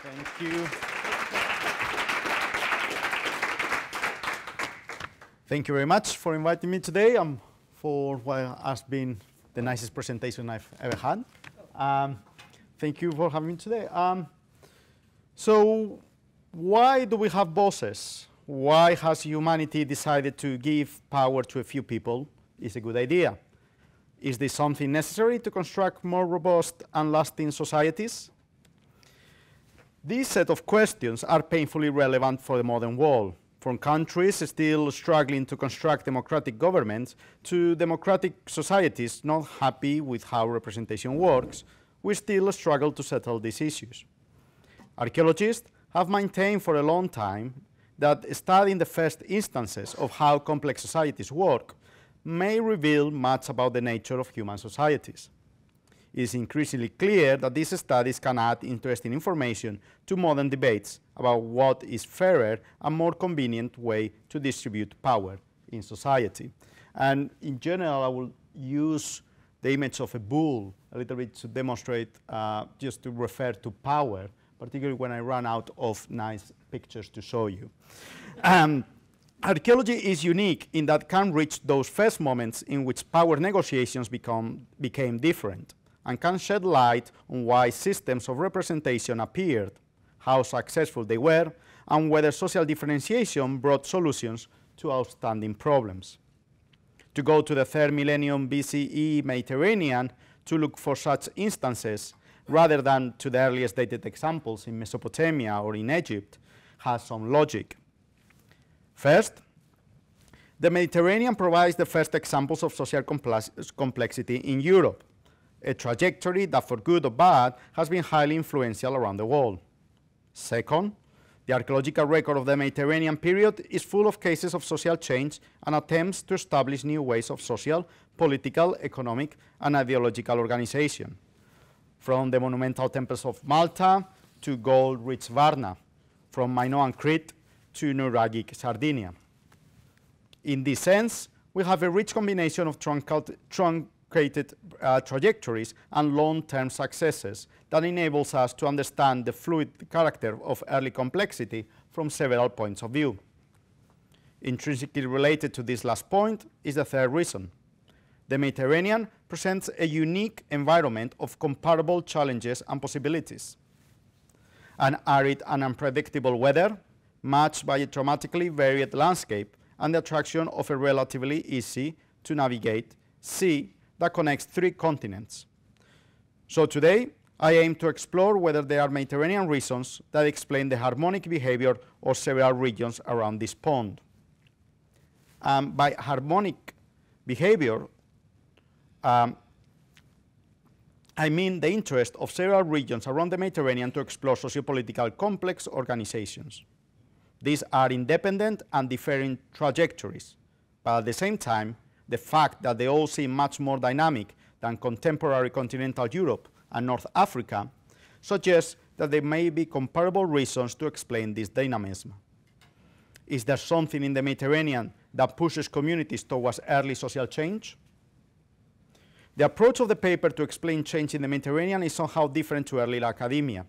Thank you. Thank you very much for inviting me today and for what has been the nicest presentation I've ever had. Thank you for having me today. So why do we have bosses? Why has humanity decided to give power to a few people? Is a good idea. Is this something necessary to construct more robust and lasting societies? These set of questions are painfully relevant for the modern world, from countries still struggling to construct democratic governments to democratic societies not happy with how representation works. We still struggle to settle these issues. Archaeologists have maintained for a long time that studying the first instances of how complex societies work may reveal much about the nature of human societies. It is increasingly clear that these studies can add interesting information to modern debates about what is fairer and more convenient way to distribute power in society. And in general, I will use the image of a bull a little bit to demonstrate, just to refer to power, particularly when I run out of nice pictures to show you. Archaeology is unique in that it can reach those first moments in which power negotiations became different, and can shed light on why systems of representation appeared, how successful they were, and whether social differentiation brought solutions to outstanding problems. To go to the 3rd millennium BCE Mediterranean to look for such instances, rather than to the earliest dated examples in Mesopotamia or in Egypt, has some logic. First, the Mediterranean provides the first examples of social complexity in Europe, a trajectory that, for good or bad, has been highly influential around the world. Second, the archaeological record of the Mediterranean period is full of cases of social change and attempts to establish new ways of social, political, economic, and ideological organization, from the monumental temples of Malta to gold-rich Varna, from Minoan Crete to Nuragic Sardinia. In this sense, we have a rich combination of truncated trajectories and long-term successes that enables us to understand the fluid character of early complexity from several points of view. Intrinsically related to this last point is the third reason. The Mediterranean presents a unique environment of comparable challenges and possibilities. An arid and unpredictable weather, matched by a dramatically varied landscape and the attraction of a relatively easy to navigate sea that connects 3 continents. So today, I aim to explore whether there are Mediterranean reasons that explain the harmonic behavior of several regions around this pond. By harmonic behavior, I mean the interest of several regions around the Mediterranean to explore sociopolitical complex organizations. These are independent and differing trajectories, but at the same time, the fact that they all seem much more dynamic than contemporary continental Europe and North Africa suggests that there may be comparable reasons to explain this dynamism. Is there something in the Mediterranean that pushes communities towards early social change? The approach of the paper to explain change in the Mediterranean is somehow different to early academia.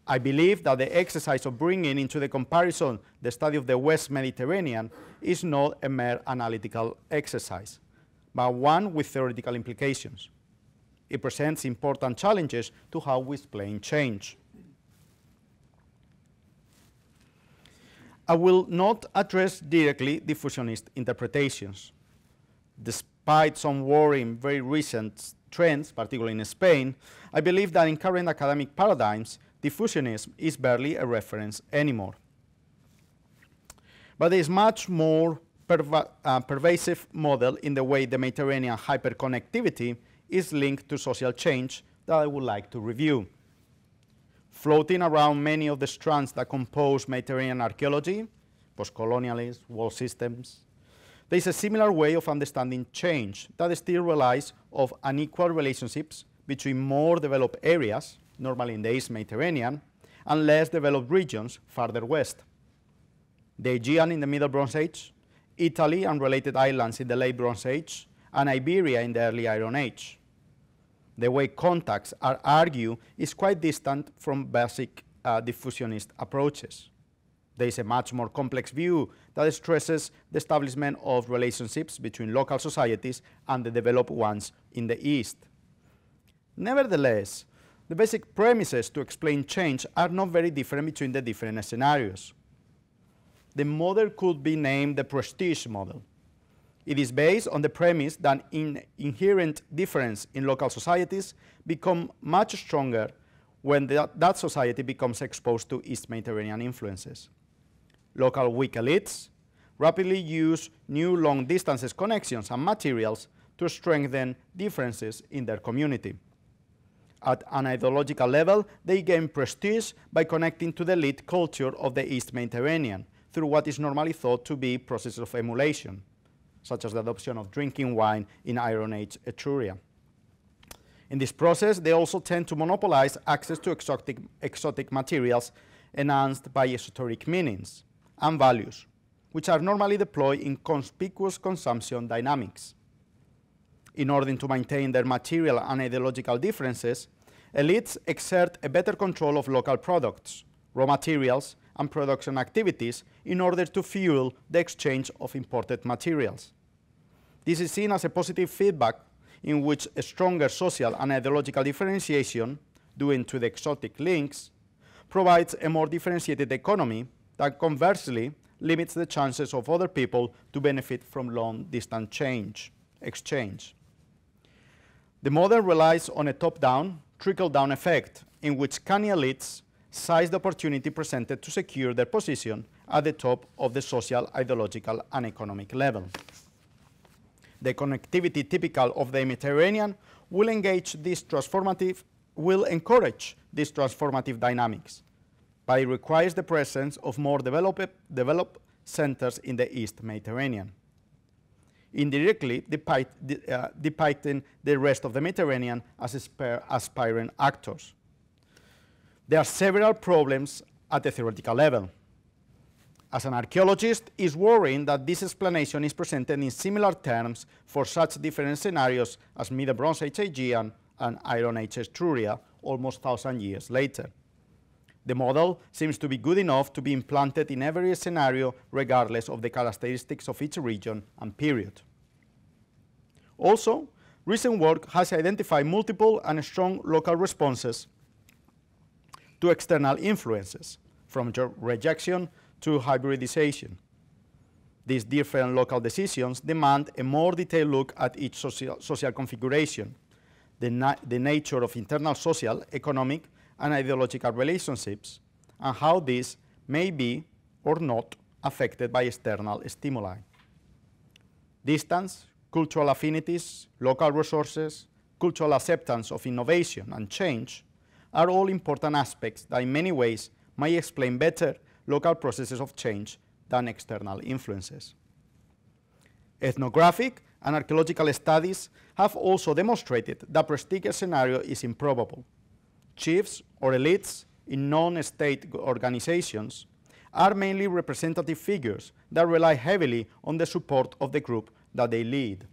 I believe that the exercise of bringing into the comparison the study of the West Mediterranean is not a mere analytical exercise, but one with theoretical implications. It presents important challenges to how we explain change. I will not address directly diffusionist interpretations. Despite some worrying very recent trends, particularly in Spain, I believe that in current academic paradigms, diffusionism is barely a reference anymore. But there is much more pervasive model in the way the Mediterranean hyperconnectivity is linked to social change that I would like to review. Floating around many of the strands that compose Mediterranean archaeology, postcolonialism, world systems, there is a similar way of understanding change that still relies on unequal relationships between more developed areas, normally in the East Mediterranean, and less developed regions farther west. The Aegean in the Middle Bronze Age, Italy and related islands in the Late Bronze Age, and Iberia in the Early Iron Age. The way contacts are argued is quite distant from basic diffusionist approaches. There is a much more complex view that stresses the establishment of relationships between local societies and the developed ones in the East. Nevertheless, the basic premises to explain change are not very different between the different scenarios. The model could be named the prestige model. It is based on the premise that inherent difference in local societies become much stronger when that society becomes exposed to East Mediterranean influences. Local weak elites rapidly use new long-distance connections and materials to strengthen differences in their community. At an ideological level, they gain prestige by connecting to the elite culture of the East Mediterranean through what is normally thought to be processes of emulation, such as the adoption of drinking wine in Iron Age Etruria. In this process, they also tend to monopolize access to exotic materials enhanced by esoteric meanings and values, which are normally deployed in conspicuous consumption dynamics. In order to maintain their material and ideological differences, elites exert a better control of local products, raw materials, and production activities in order to fuel the exchange of imported materials. This is seen as a positive feedback in which a stronger social and ideological differentiation, due to the exotic links, provides a more differentiated economy that conversely limits the chances of other people to benefit from long-distance exchange. The model relies on a top-down, trickle-down effect in which canny elites seize the opportunity presented to secure their position at the top of the social, ideological, and economic level. The connectivity typical of the Mediterranean will encourage these transformative dynamics, but it requires the presence of more developed centers in the East Mediterranean, indirectly depicting the rest of the Mediterranean as aspiring actors. There are several problems at the theoretical level. As an archaeologist, it's worrying that this explanation is presented in similar terms for such different scenarios as Middle Bronze Age Aegean and Iron Age Etruria, almost 1,000 years later. The model seems to be good enough to be implanted in every scenario regardless of the characteristics of each region and period. Also, recent work has identified multiple and strong local responses to external influences, from rejection to hybridization. These different local decisions demand a more detailed look at each social configuration, the nature of internal social, economic, and ideological relationships, and how these may be or not affected by external stimuli. Distance, cultural affinities, local resources, cultural acceptance of innovation and change are all important aspects that in many ways may explain better local processes of change than external influences. Ethnographic and archaeological studies have also demonstrated that prestige scenario is improbable. Chiefs or elites in non-state organizations are mainly representative figures that rely heavily on the support of the group that they lead.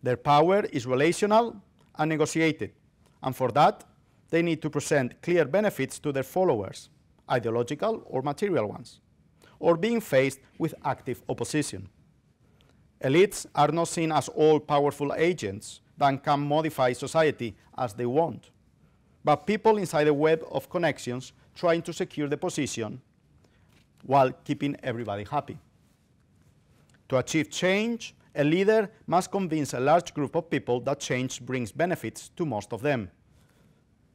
Their power is relational and negotiated, and for that, they need to present clear benefits to their followers, ideological or material ones, or being faced with active opposition. Elites are not seen as all-powerful agents that can modify society as they want, but people inside a web of connections trying to secure the position while keeping everybody happy. To achieve change, a leader must convince a large group of people that change brings benefits to most of them.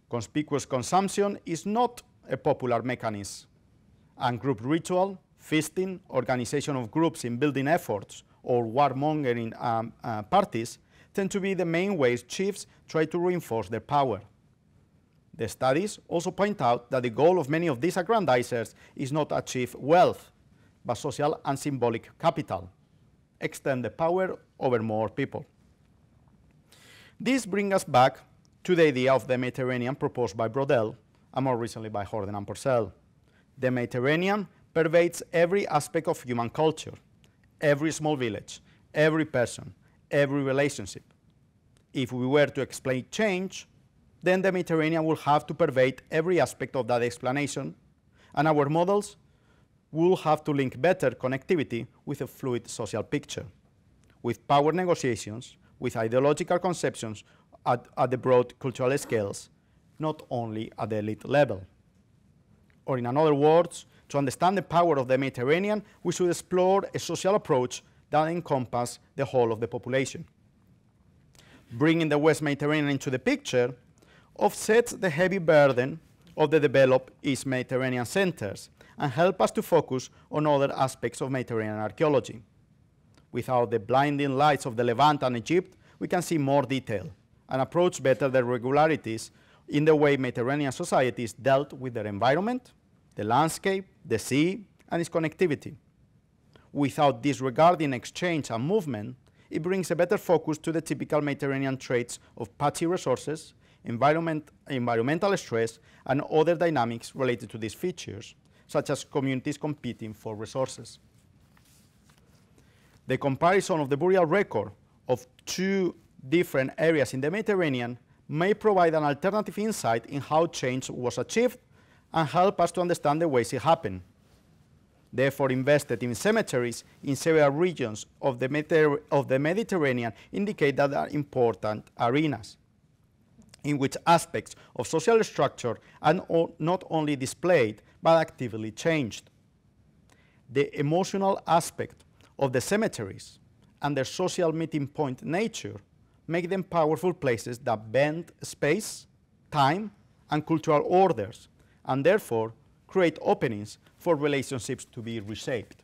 Conspicuous consumption is not a popular mechanism, and group ritual, feasting, organization of groups in building efforts, or warmongering parties tend to be the main ways chiefs try to reinforce their power. The studies also point out that the goal of many of these aggrandizers is not to achieve wealth, but social and symbolic capital, extend the power over more people. This brings us back to the idea of the Mediterranean proposed by Brodel, and more recently by Horden and Purcell. The Mediterranean pervades every aspect of human culture, every small village, every person, every relationship. If we were to explain change, then the Mediterranean will have to pervade every aspect of that explanation, and our models will have to link better connectivity with a fluid social picture, with power negotiations, with ideological conceptions at the broad cultural scales, not only at the elite level. Or in other words, to understand the power of the Mediterranean, we should explore a social approach that encompasses the whole of the population. Bringing the West Mediterranean into the picture offsets the heavy burden of the developed East Mediterranean centers and help us to focus on other aspects of Mediterranean archaeology. Without the blinding lights of the Levant and Egypt, we can see more detail and approach better the regularities in the way Mediterranean societies dealt with their environment, the landscape, the sea, and its connectivity. Without disregarding exchange and movement, it brings a better focus to the typical Mediterranean traits of patchy resources, environmental stress, and other dynamics related to these features, such as communities competing for resources. The comparison of the burial record of two different areas in the Mediterranean may provide an alternative insight in how change was achieved and help us to understand the ways it happened. Therefore, invested in cemeteries in several regions of the Mediterranean indicate that they are important arenas in which aspects of social structure are not only displayed, but actively changed. The emotional aspect of the cemeteries and their social meeting point nature make them powerful places that bend space, time, and cultural orders, and therefore create openings for relationships to be reshaped.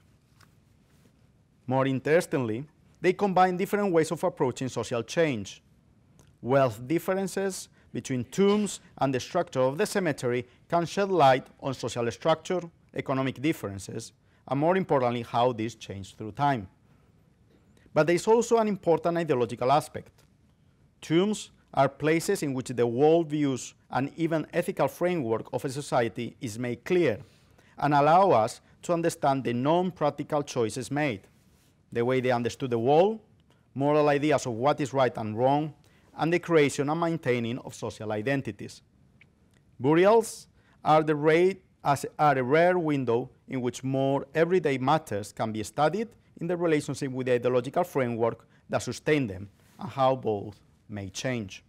More interestingly, they combine different ways of approaching social change. Wealth differences between tombs and the structure of the cemetery can shed light on social structure, economic differences, and more importantly, how these change through time. But there is also an important ideological aspect. Tombs are places in which the worldviews and even ethical framework of a society is made clear and allow us to understand the non-practical choices made, the way they understood the world, moral ideas of what is right and wrong, and the creation and maintaining of social identities. Burials are a rare window in which more everyday matters can be studied in the relationship with the ideological framework that sustain them and how both may change.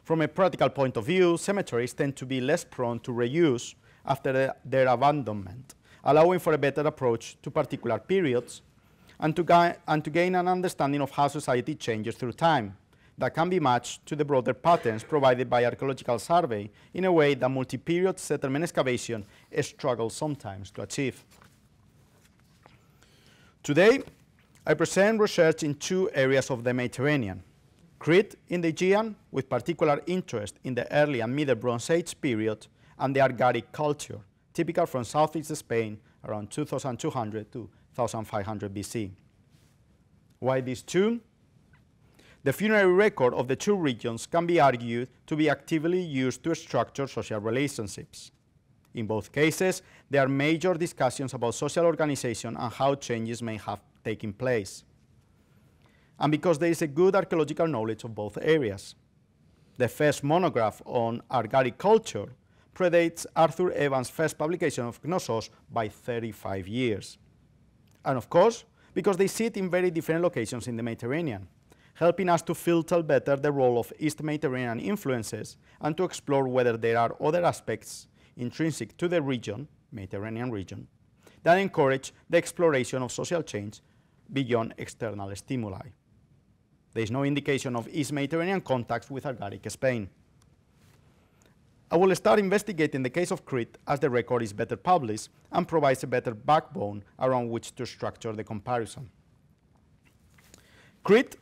From a practical point of view, cemeteries tend to be less prone to reuse after their abandonment, allowing for a better approach to particular periods and to gain an understanding of how society changes through time that can be matched to the broader patterns provided by archaeological survey in a way that multi-period settlement excavation struggles sometimes to achieve. Today, I present research in two areas of the Mediterranean: Crete in the Aegean, with particular interest in the early and Middle Bronze Age period, and the Argaric culture, typical from southeast Spain around 2200 to 1500 BC. Why these two? The funerary record of the two regions can be argued to be actively used to structure social relationships. In both cases, there are major discussions about social organization and how changes may have taken place. And because there is a good archaeological knowledge of both areas. The first monograph on Argaric culture predates Arthur Evans' first publication of Knossos by 35 years. And of course, because they sit in very different locations in the Mediterranean, helping us to filter better the role of East Mediterranean influences and to explore whether there are other aspects intrinsic to the region, Mediterranean region, that encourage the exploration of social change beyond external stimuli. There is no indication of East Mediterranean contacts with Argaric Spain. I will start investigating the case of Crete as the record is better published and provides a better backbone around which to structure the comparison. Crete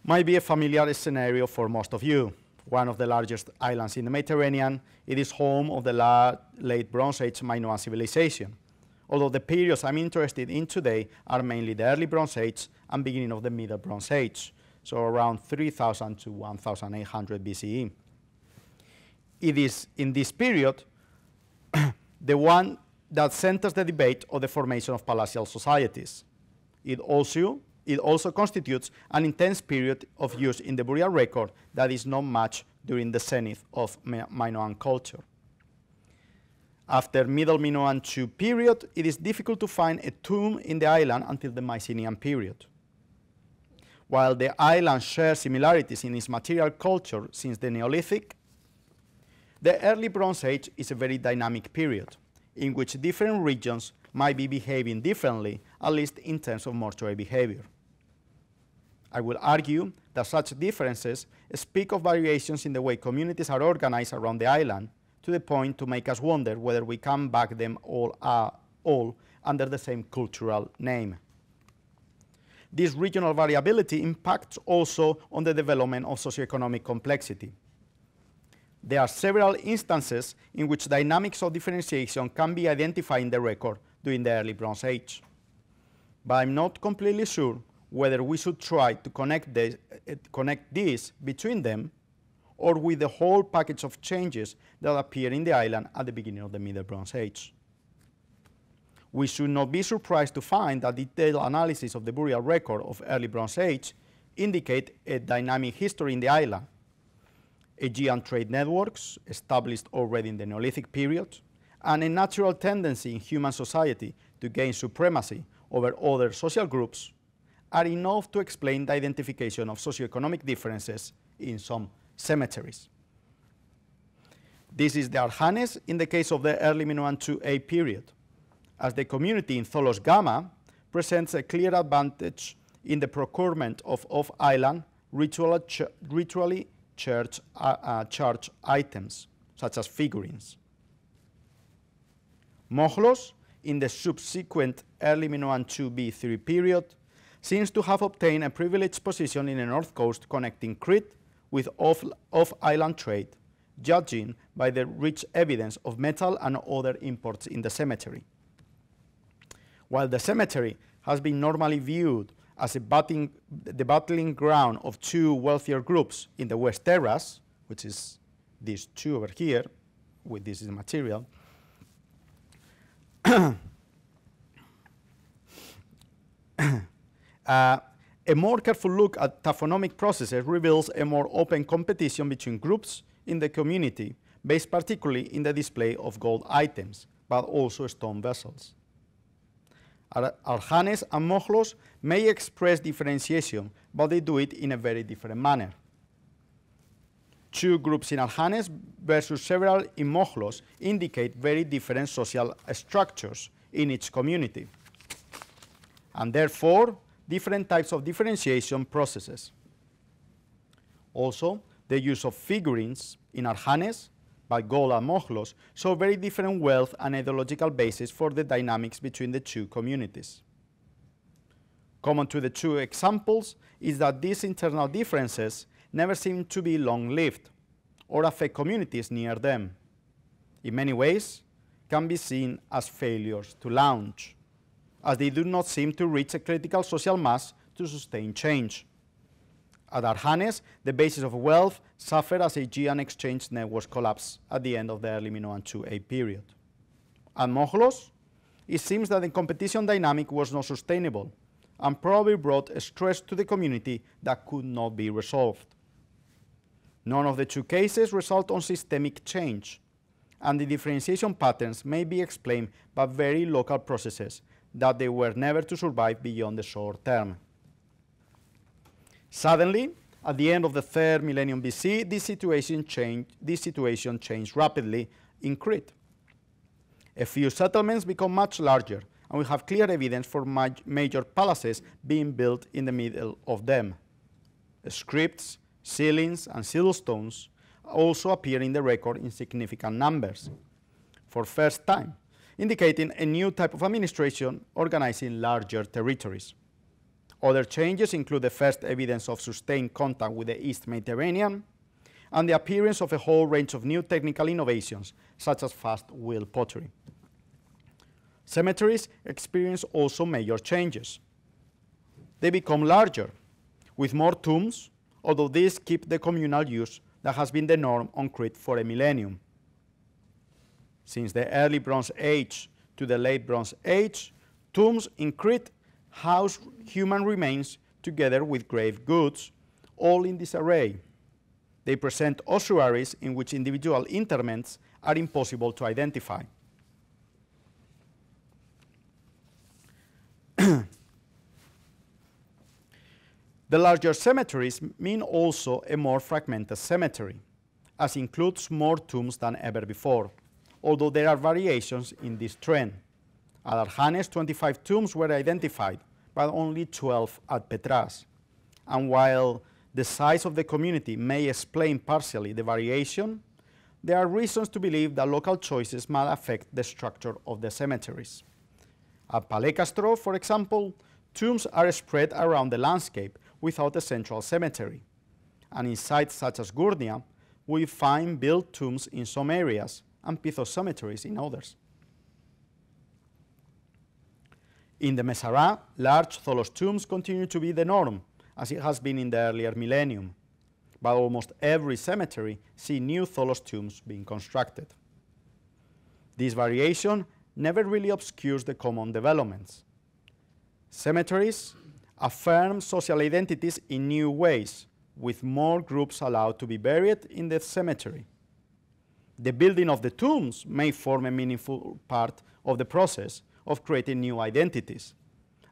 might be a familiar scenario for most of you. One of the largest islands in the Mediterranean, it is home of the late Bronze Age Minoan civilization, although the periods I'm interested in today are mainly the early Bronze Age and beginning of the Middle Bronze Age, so around 3000 to 1800 BCE. It is in this period the one that centers the debate of the formation of palatial societies. It also constitutes an intense period of use in the burial record that is not matched during the zenith of Minoan culture. After Middle Minoan II period, it is difficult to find a tomb in the island until the Mycenaean period. While the island shares similarities in its material culture since the Neolithic, the early Bronze Age is a very dynamic period in which different regions might be behaving differently, at least in terms of mortuary behavior. I will argue that such differences speak of variations in the way communities are organized around the island, to the point to make us wonder whether we can bag them all under the same cultural name. This regional variability impacts also on the development of socioeconomic complexity. There are several instances in which dynamics of differentiation can be identified in the record during the early Bronze Age. But I'm not completely sure whether we should try to connect these between them or with the whole package of changes that appear in the island at the beginning of the Middle Bronze Age. We should not be surprised to find that detailed analysis of the burial record of early Bronze Age indicate a dynamic history in the island, Aegean trade networks established already in the Neolithic period, and a natural tendency in human society to gain supremacy over other social groups are enough to explain the identification of socioeconomic differences in some cemeteries. This is the Arhanes in the case of the early Minoan IIA period, as the community in Tholos Gamma presents a clear advantage in the procurement of off-island ritually charged items, such as figurines. Mochlos, in the subsequent early Minoan IIB3 period, seems to have obtained a privileged position in the north coast connecting Crete with off-island trade, judging by the rich evidence of metal and other imports in the cemetery. While the cemetery has been normally viewed as the battling ground of two wealthier groups in the West Terrace, which is these two over here, with this is the material, a more careful look at taphonomic processes reveals a more open competition between groups in the community, based particularly in the display of gold items, but also stone vessels. Arhanes and Mochlos may express differentiation, but they do it in a very different manner. Two groups in Arhanes versus several in Mochlos indicate very different social structures in each community, and therefore different types of differentiation processes. Also, the use of figurines in Arhanes by Gol and Mochlos show very different wealth and ideological basis for the dynamics between the two communities. Common to the two examples is that these internal differences never seem to be long-lived or affect communities near them. In many ways, can be seen as failures to launch, as they do not seem to reach a critical social mass to sustain change. At Arhanes, the basis of wealth suffered as Aegean exchange networks collapsed at the end of the early Minoan IIA period. At Mochlos, it seems that the competition dynamic was not sustainable and probably brought a stress to the community that could not be resolved. None of the two cases result on systemic change, and the differentiation patterns may be explained by very local processes that they were never to survive beyond the short term. Suddenly, at the end of the 3rd millennium BC, this situation changed rapidly in Crete. A few settlements become much larger, and we have clear evidence for major palaces being built in the middle of them. Scripts, ceilings, and sealstones also appear in the record in significant numbers, for first time, indicating a new type of administration organizing larger territories. Other changes include the first evidence of sustained contact with the East Mediterranean and the appearance of a whole range of new technical innovations, such as fast wheel pottery. Cemeteries experience also major changes. They become larger, with more tombs, although these keep the communal use that has been the norm on Crete for a millennium. Since the early Bronze Age to the late Bronze Age, tombs in Crete house human remains together with grave goods, all in disarray. They present ossuaries in which individual interments are impossible to identify. The larger cemeteries mean also a more fragmented cemetery, as includes more tombs than ever before, although there are variations in this trend. At Arjanes, 25 tombs were identified, but only 12 at Petras. And while the size of the community may explain partially the variation, there are reasons to believe that local choices might affect the structure of the cemeteries. At Palecastro, for example, tombs are spread around the landscape without a central cemetery. And in sites such as Gurnia, we find built tombs in some areas and pithos cemeteries in others. In the Mesara, large tholos tombs continue to be the norm, as it has been in the earlier millennium, but almost every cemetery sees new tholos tombs being constructed. This variation never really obscures the common developments. Cemeteries affirm social identities in new ways, with more groups allowed to be buried in the cemetery. The building of the tombs may form a meaningful part of the process of creating new identities,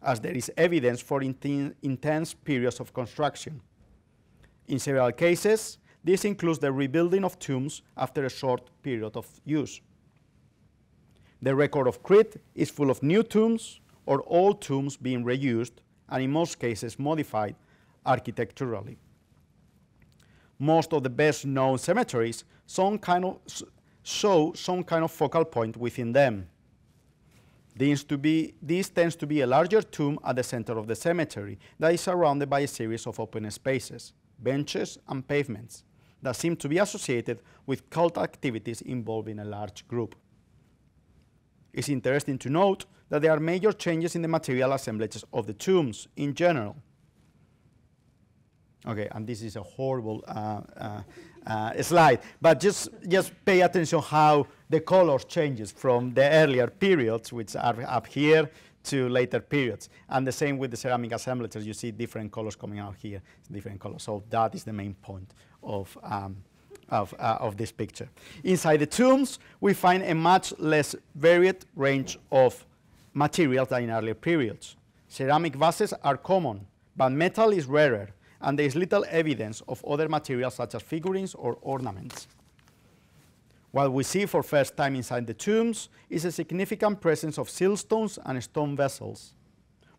as there is evidence for intense periods of construction. In several cases, this includes the rebuilding of tombs after a short period of use. The record of Crete is full of new tombs or old tombs being reused, and in most cases modified architecturally. Most of the best-known cemeteries show some kind of focal point within them. This tends to be a larger tomb at the center of the cemetery that is surrounded by a series of open spaces, benches, and pavements that seem to be associated with cult activities involving a large group. It's interesting to note that there are major changes in the material assemblages of the tombs in general. Okay, and this is a horrible slide, but just pay attention how the colors changes from the earlier periods, which are up here, to later periods. And the same with the ceramic assemblages. You see different colors coming out here, different colors. So that is the main point of this picture. Inside the tombs, we find a much less varied range of materials than in earlier periods. Ceramic vases are common, but metal is rarer, and there is little evidence of other materials such as figurines or ornaments. What we see for first time inside the tombs is a significant presence of siltstones and stone vessels,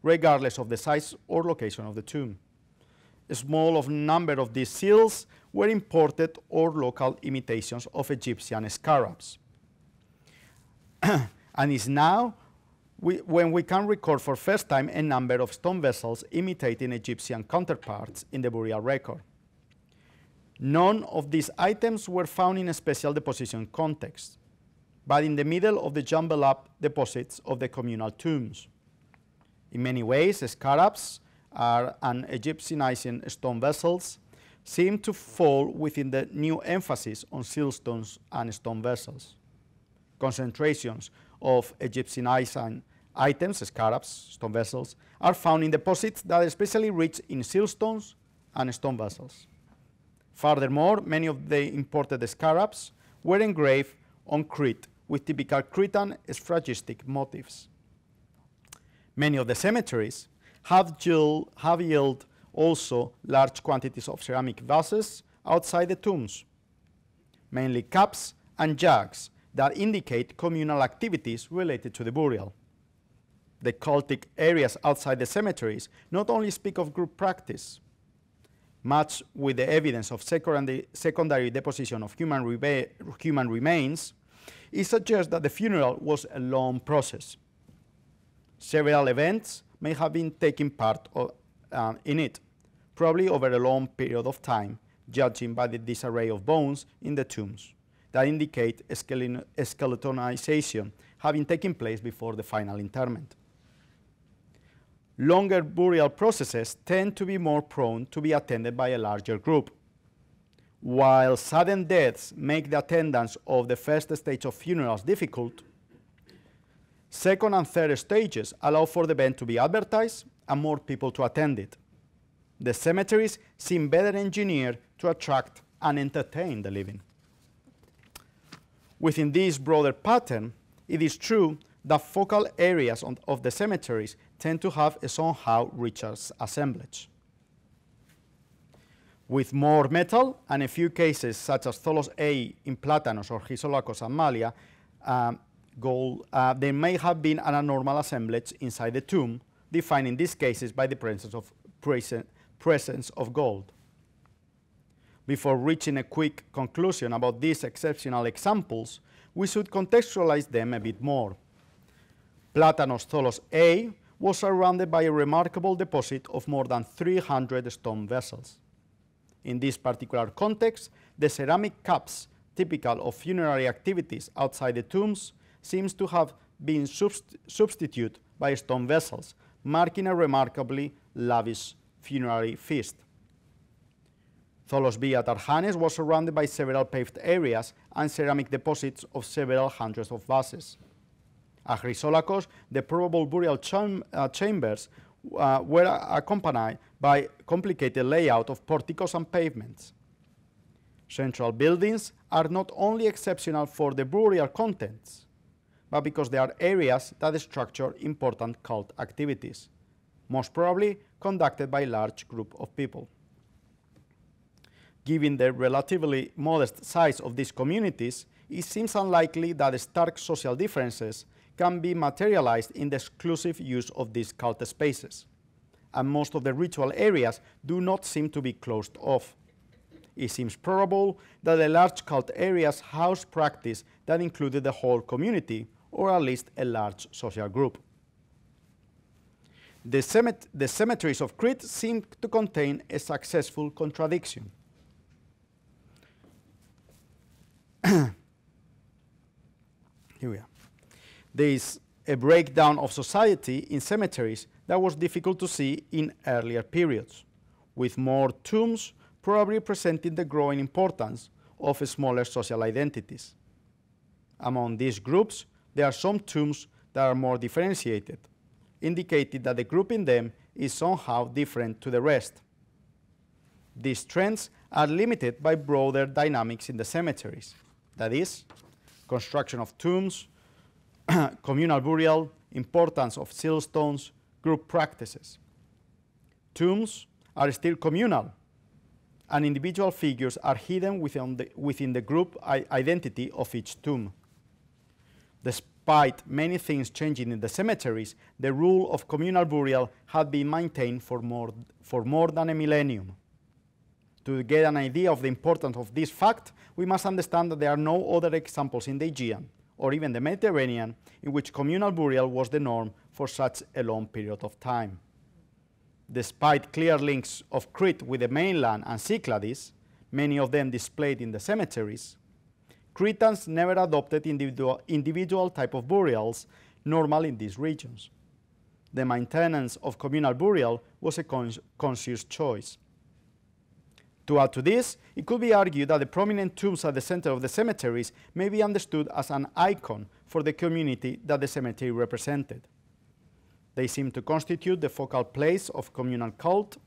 regardless of the size or location of the tomb. A small number of these seals were imported or local imitations of Egyptian scarabs. And it's now when we can record for first time a number of stone vessels imitating Egyptian counterparts in the burial record. None of these items were found in a special deposition context, but in the middle of the jumbled up deposits of the communal tombs. In many ways, scarabs and Egyptianizing stone vessels seem to fall within the new emphasis on siltstones and stone vessels. Concentrations of Egyptianizing items, scarabs, stone vessels, are found in deposits that are especially rich in siltstones and stone vessels. Furthermore, many of the imported scarabs were engraved on Crete with typical Cretan sphagistic motifs. Many of the cemeteries have yielded also large quantities of ceramic vases outside the tombs, mainly cups and jugs that indicate communal activities related to the burial. The cultic areas outside the cemeteries not only speak of group practice, matched with the evidence of secondary deposition of human remains, it suggests that the funeral was a long process. Several events may have been taking part in it, probably over a long period of time, judging by the disarray of bones in the tombs that indicate skeletonization having taken place before the final interment. Longer burial processes tend to be more prone to be attended by a larger group. While sudden deaths make the attendance of the first stage of funerals difficult, second and third stages allow for the event to be advertised and more people to attend it. The cemeteries seem better engineered to attract and entertain the living. Within this broader pattern, it is true that focal areas of the cemeteries tend to have a somehow richer assemblage. With more metal, and a few cases such as Tholos A in Platanos or Chrysolaicos and Malia, gold, there may have been an abnormal assemblage inside the tomb, defined in these cases by the presence of gold. Before reaching a quick conclusion about these exceptional examples, we should contextualize them a bit more. Platanos Tholos A was surrounded by a remarkable deposit of more than 300 stone vessels. In this particular context, the ceramic cups typical of funerary activities outside the tombs seems to have been substituted by stone vessels, marking a remarkably lavish funerary feast. Tholos B at Arjanes was surrounded by several paved areas and ceramic deposits of several hundreds of vases. At Chrysolaicos, the probable burial chambers were accompanied by complicated layout of porticos and pavements. Central buildings are not only exceptional for the burial contents, but because they are areas that structure important cult activities, most probably conducted by a large group of people. Given the relatively modest size of these communities, it seems unlikely that stark social differences can be materialized in the exclusive use of these cult spaces, and most of the ritual areas do not seem to be closed off. It seems probable that the large cult areas housed practice that included the whole community, or at least a large social group. The cemeteries of Crete seem to contain a successful contradiction. Here we are. There is a breakdown of society in cemeteries that was difficult to see in earlier periods, with more tombs probably presenting the growing importance of smaller social identities. Among these groups, there are some tombs that are more differentiated, indicating that the group in them is somehow different to the rest. These trends are limited by broader dynamics in the cemeteries, that is, construction of tombs, communal burial, importance of seal stones, group practices. Tombs are still communal, and individual figures are hidden within the group identity of each tomb. Despite many things changing in the cemeteries, the rule of communal burial had been maintained for more than a millennium. To get an idea of the importance of this fact, we must understand that there are no other examples in the Aegean, or even the Mediterranean, in which communal burial was the norm for such a long period of time. Despite clear links of Crete with the mainland and Cyclades, many of them displayed in the cemeteries, Cretans never adopted individual type of burials normal in these regions. The maintenance of communal burial was a conscious choice. To add to this, it could be argued that the prominent tombs at the center of the cemeteries may be understood as an icon for the community that the cemetery represented. They seem to constitute the focal place of communal cult,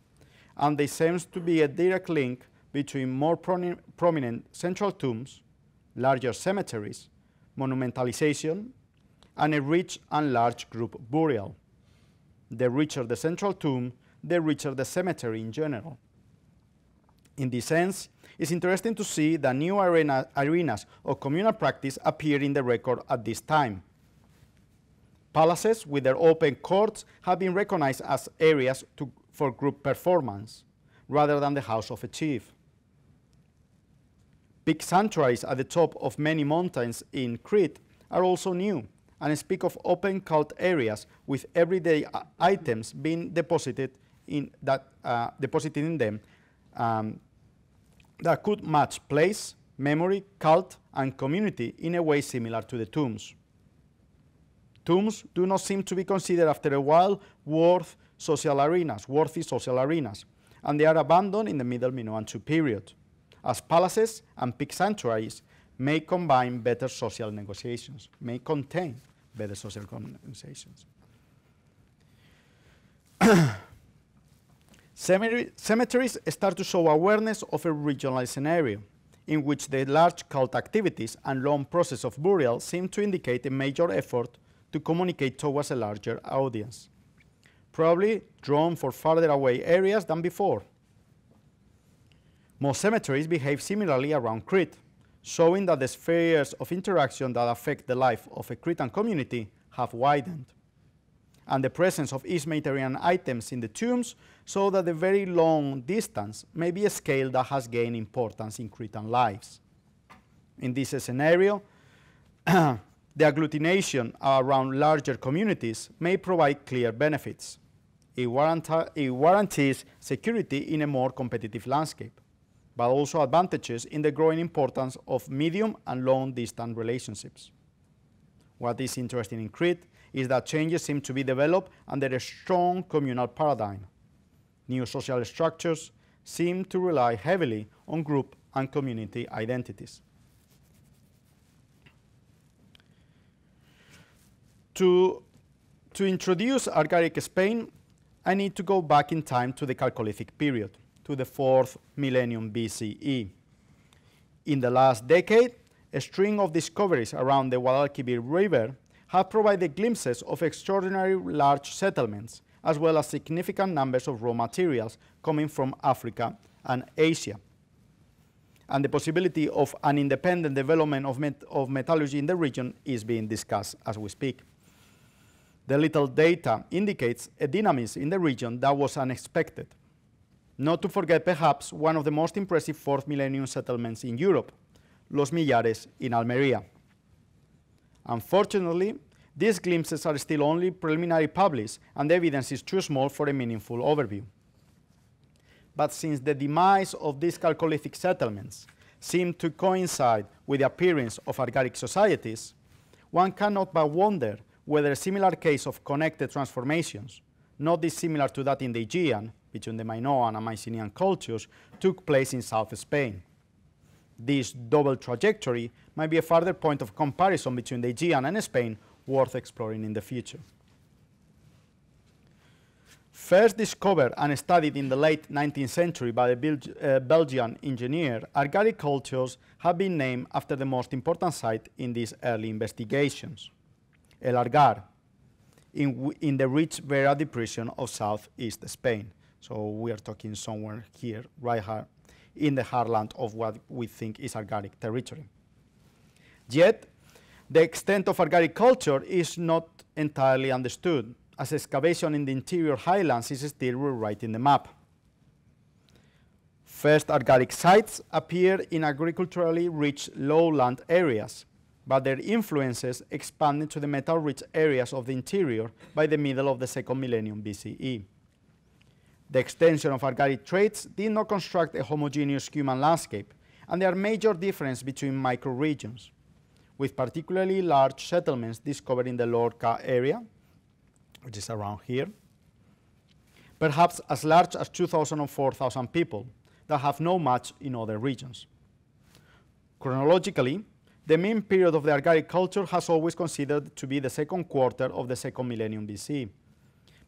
and there seems to be a direct link between more prominent central tombs, larger cemeteries, monumentalization, and a rich and large group burial. The richer the central tomb, the richer the cemetery in general. In this sense, it's interesting to see that new arenas of communal practice appear in the record at this time. Palaces with their open courts have been recognized as areas for group performance, rather than the house of a chief. Big sanctuaries at the top of many mountains in Crete are also new, and speak of open cult areas with everyday items being deposited in them that could match place, memory, cult, and community in a way similar to the tombs. Tombs do not seem to be considered after a while worthy social arenas, and they are abandoned in the Middle Minoan II period, as palaces and peak sanctuaries may contain better social negotiations. Cemeteries start to show awareness of a regionalized scenario, in which the large cult activities and long process of burial seem to indicate a major effort to communicate towards a larger audience, probably drawn for farther away areas than before. Most cemeteries behave similarly around Crete, showing that the spheres of interaction that affect the life of a Cretan community have widened. And the presence of East Mediterranean items in the tombs show that the very long distance may be a scale that has gained importance in Cretan lives. In this scenario, the agglutination around larger communities may provide clear benefits. It guarantees security in a more competitive landscape, but also advantages in the growing importance of medium and long-distance relationships. What is interesting in Crete is that changes seem to be developed under a strong communal paradigm. New social structures seem to rely heavily on group and community identities. To introduce Argaric Spain, I need to go back in time to the Chalcolithic period, to the 4th millennium BCE. In the last decade, a string of discoveries around the Guadalquivir River have provided glimpses of extraordinary large settlements, as well as significant numbers of raw materials coming from Africa and Asia. And the possibility of an independent development of metallurgy in the region is being discussed as we speak. The little data indicates a dynamism in the region that was unexpected. Not to forget, perhaps, one of the most impressive 4th millennium settlements in Europe, Los Millares in Almeria. Unfortunately, these glimpses are still only preliminary published, and the evidence is too small for a meaningful overview. But since the demise of these Chalcolithic settlements seemed to coincide with the appearance of Argaric societies, one cannot but wonder whether a similar case of connected transformations, not dissimilar to that in the Aegean, between the Minoan and Mycenaean cultures, took place in South Spain. This double trajectory might be a further point of comparison between the Aegean and Spain worth exploring in the future. First discovered and studied in the late 19th century by a Belgian engineer, Argaric cultures have been named after the most important site in these early investigations, El Argar, in the rich Vera depression of southeast Spain. So we are talking somewhere here, right here, in the heartland of what we think is Argaric territory. Yet, the extent of Argaric culture is not entirely understood, as excavation in the interior highlands is still rewriting the map. First Argaric sites appear in agriculturally rich lowland areas, but their influences expanded to the metal-rich areas of the interior by the middle of the 2nd millennium BCE. The extension of Argaric traits did not construct a homogeneous human landscape, and there are major differences between microregions, with particularly large settlements discovered in the Lorca area, which is around here, perhaps as large as 2,000 or 4,000 people that have no match in other regions. Chronologically, the mean period of the Argaric culture has always considered to be the 2nd quarter of the 2nd millennium BC.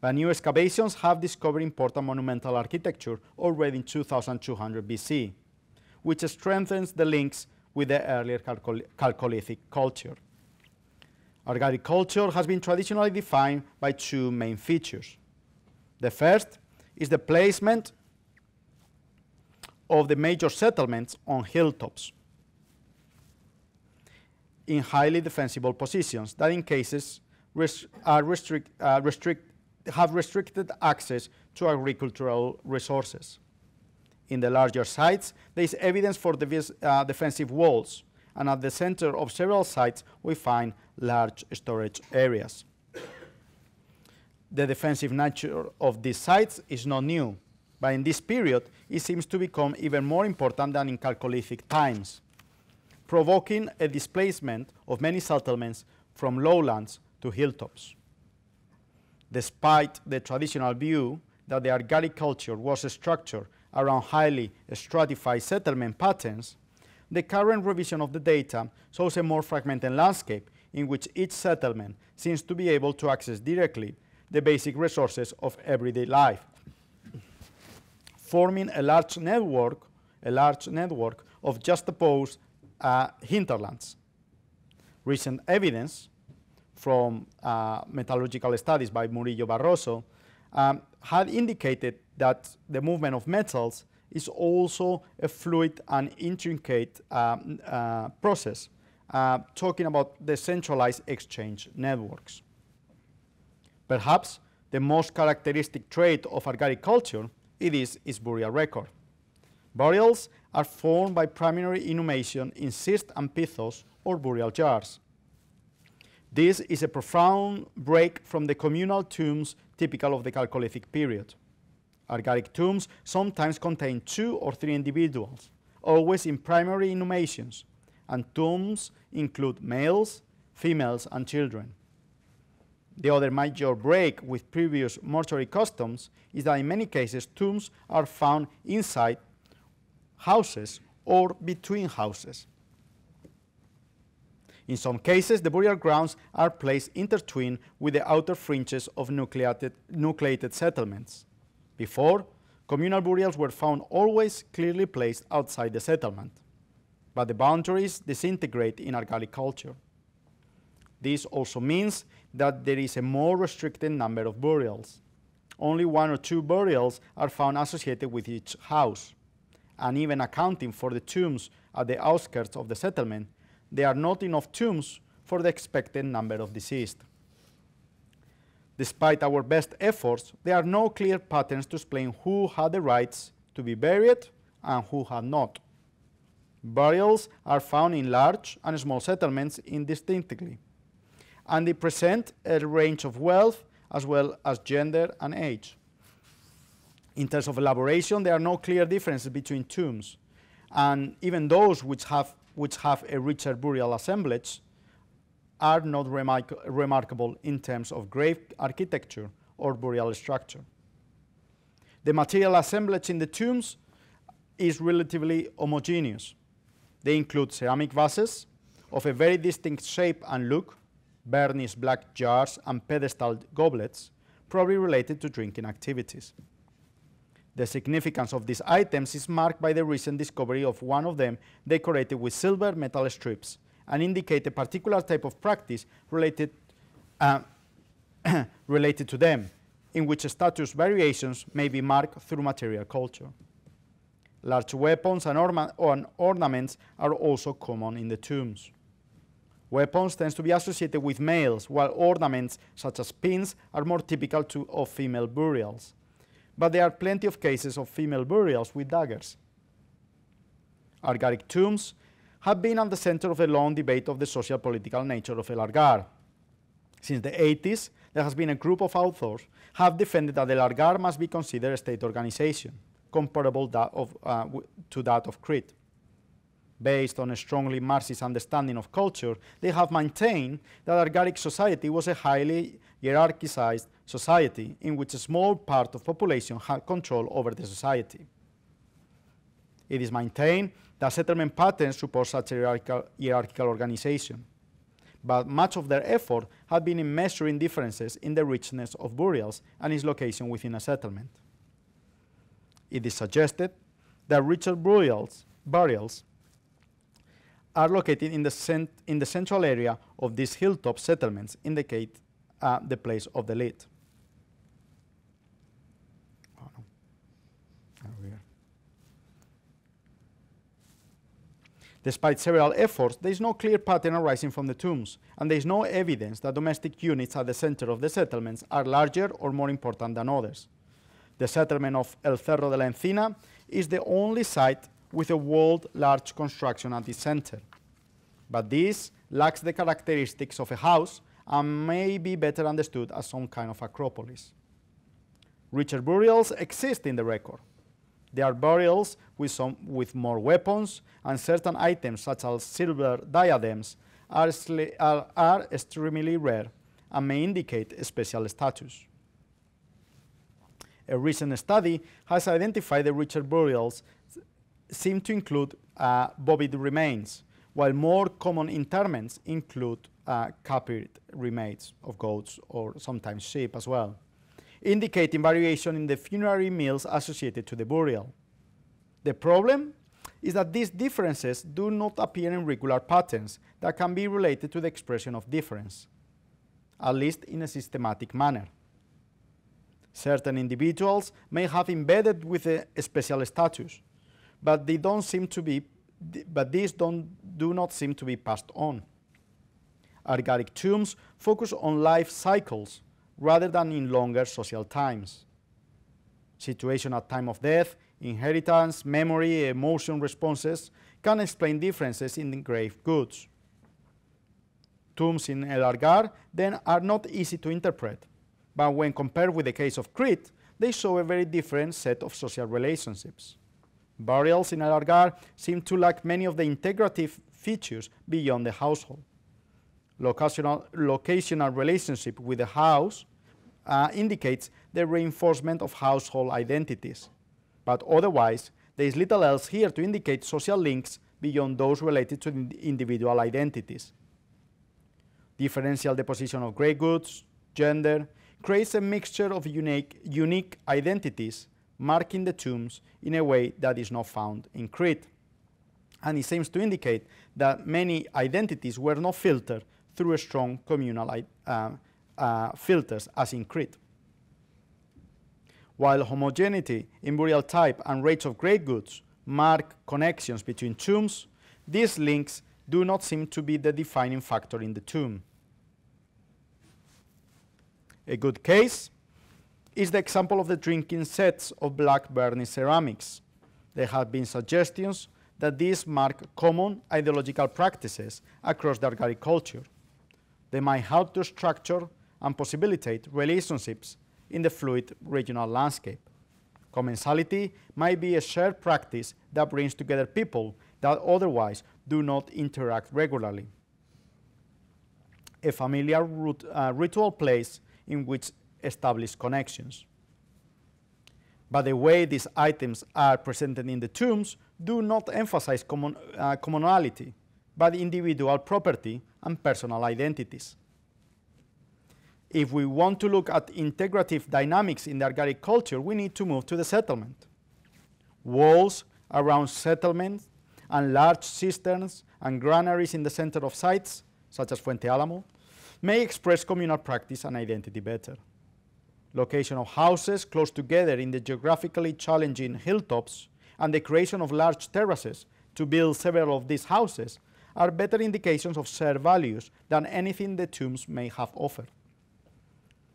But new excavations have discovered important monumental architecture already in 2200 BC, which strengthens the links with the earlier Chalcolithic culture. Argaric culture has been traditionally defined by two main features. The first is the placement of the major settlements on hilltops in highly defensible positions that in cases have restricted access to agricultural resources. In the larger sites, there is evidence for defensive walls, and at the center of several sites we find large storage areas. The defensive nature of these sites is not new, but in this period it seems to become even more important than in Chalcolithic times, provoking a displacement of many settlements from lowlands to hilltops. Despite the traditional view that the Argaric culture was structured around highly stratified settlement patterns, the current revision of the data shows a more fragmented landscape in which each settlement seems to be able to access directly the basic resources of everyday life. forming a large network of juxtaposed hinterlands. Recent evidence from metallurgical studies by Murillo Barroso had indicated that the movement of metals is also a fluid and intricate process, talking about the centralized exchange networks. Perhaps the most characteristic trait of Argaric culture is its burial record. Burials are formed by primary inhumation in schist and pithos or burial jars. This is a profound break from the communal tombs typical of the Chalcolithic period. Argaric tombs sometimes contain 2 or 3 individuals, always in primary inhumations, and tombs include males, females, and children. The other major break with previous mortuary customs is that in many cases tombs are found inside houses or between houses. In some cases, the burial grounds are placed intertwined with the outer fringes of nucleated settlements. Before, communal burials were found always clearly placed outside the settlement, but the boundaries disintegrate in Argaric culture. This also means that there is a more restricted number of burials. Only 1 or 2 burials are found associated with each house, and even accounting for the tombs at the outskirts of the settlement, there are not enough tombs for the expected number of deceased. Despite our best efforts, there are no clear patterns to explain who had the rights to be buried and who had not. Burials are found in large and small settlements indistinctly, and they present a range of wealth as well as gender and age. In terms of elaboration, there are no clear differences between tombs, and even those which have a richer burial assemblage are not remarkable in terms of grave architecture or burial structure. The material assemblage in the tombs is relatively homogeneous. They include ceramic vases of a very distinct shape and look, burnished black jars, and pedestal goblets, probably related to drinking activities. The significance of these items is marked by the recent discovery of one of them decorated with silver metal strips, and indicate a particular type of practice related to them, in which status variations may be marked through material culture. Large weapons and ornaments are also common in the tombs. Weapons tend to be associated with males, while ornaments such as pins are more typical of female burials. But there are plenty of cases of female burials with daggers. Argaric tombs have been at the center of a long debate of the social political nature of El Argar. Since the 80s, there has been a group of authors have defended that El Argar must be considered a state organization, comparable to that of Crete. Based on a strongly Marxist understanding of culture, they have maintained that Argaric society was a highly hierarchized society in which a small part of population had control over the society. It is maintained that settlement patterns support such a hierarchical organization, but much of their effort had been in measuring differences in the richness of burials and its location within a settlement. It is suggested that richer burials are located in the central area of these hilltop settlements, indicate the place of the lead. Despite several efforts, there is no clear pattern arising from the tombs, and there is no evidence that domestic units at the center of the settlements are larger or more important than others. The settlement of El Cerro de la Encina is the only site with a walled large construction at its center, but this lacks the characteristics of a house and may be better understood as some kind of acropolis. Richer burials exist in the record. There are burials with more weapons, and certain items such as silver diadems are extremely rare and may indicate a special status. A recent study has identified the richer burials seem to include bovid remains, while more common interments include captured remains of goats or sometimes sheep as well. indicating variation in the funerary meals associated to the burial. The problem is that these differences do not appear in regular patterns that can be related to the expression of difference, at least in a systematic manner. Certain individuals may have embedded with a special status, but these do not seem to be passed on. Argaric tombs focus on life cycles rather than in longer social times. Situation at time of death, inheritance, memory, emotion responses can explain differences in engraved goods. Tombs in El Argar then are not easy to interpret, but when compared with the case of Crete, they show a very different set of social relationships. Burials in El Argar seem to lack many of the integrative features beyond the household. Locational relationship with the house indicates the reinforcement of household identities, but otherwise there is little else here to indicate social links beyond those related to individual identities. Differential deposition of grey goods, gender, creates a mixture of unique identities, marking the tombs in a way that is not found in Crete. And it seems to indicate that many identities were not filtered through strong communal filters as in Crete. While homogeneity in burial type and rates of grey goods mark connections between tombs, these links do not seem to be the defining factor in the tomb. A good case is the example of the drinking sets of black burning ceramics. There have been suggestions that these mark common ideological practices across the Argaric culture. They might help to structure and possibilitate relationships in the fluid regional landscape. Commensality might be a shared practice that brings together people that otherwise do not interact regularly. A familiar ritual place in which establish connections. But the way these items are presented in the tombs do not emphasize commonality, but individual property and personal identities. If we want to look at integrative dynamics in the Argaric culture, we need to move to the settlement. Walls around settlements and large cisterns and granaries in the center of sites, such as Fuente Álamo, may express communal practice and identity better. Location of houses close together in the geographically challenging hilltops and the creation of large terraces to build several of these houses are better indications of shared values than anything the tombs may have offered.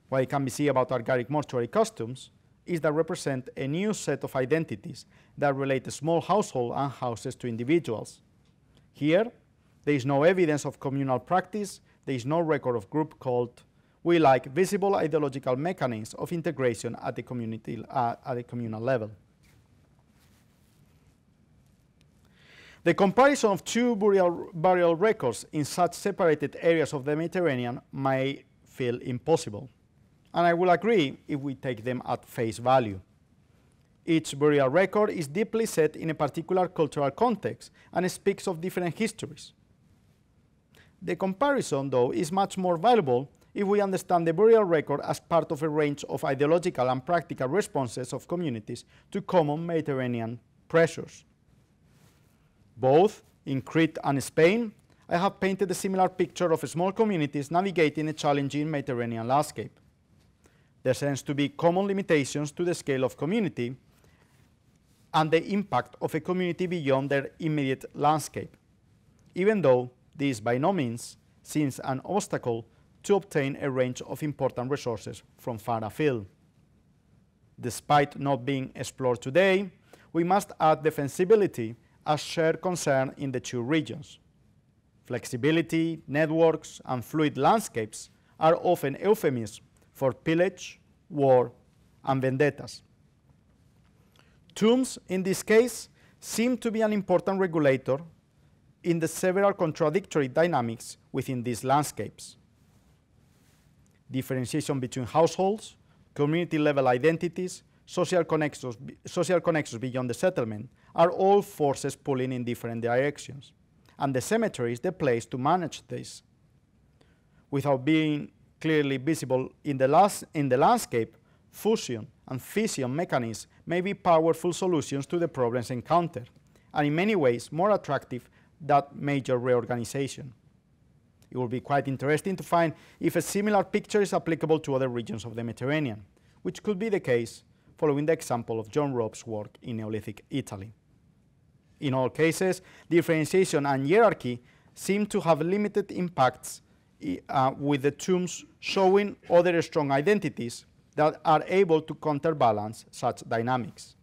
What it can be seen about Argaric mortuary customs is that represent a new set of identities that relate a small household and houses to individuals. Here, there is no evidence of communal practice, there is no record of group cult. We lack visible ideological mechanisms of integration at the communal level. The comparison of two burial records in such separated areas of the Mediterranean may feel impossible. And I will agree if we take them at face value. Each burial record is deeply set in a particular cultural context and speaks of different histories. The comparison, though, is much more valuable if we understand the burial record as part of a range of ideological and practical responses of communities to common Mediterranean pressures. Both in Crete and Spain, I have painted a similar picture of small communities navigating a challenging Mediterranean landscape. There seems to be common limitations to the scale of community and the impact of a community beyond their immediate landscape, even though this by no means seems an obstacle to obtain a range of important resources from far afield. Despite not being explored today, we must add defensibility as shared concern in the two regions. Flexibility, networks, and fluid landscapes are often euphemisms for pillage, war, and vendettas. Tombs, in this case, seem to be an important regulator in the several contradictory dynamics within these landscapes. Differentiation between households, community-level identities, social connections beyond the settlement are all forces pulling in different directions, and the cemetery is the place to manage this. Without being clearly visible in the landscape, fusion, and fission mechanisms may be powerful solutions to the problems encountered, and in many ways more attractive than major reorganization. It will be quite interesting to find if a similar picture is applicable to other regions of the Mediterranean, which could be the case following the example of John Robb's work in Neolithic Italy. In all cases, differentiation and hierarchy seem to have limited impacts with the tombs showing other strong identities that are able to counterbalance such dynamics.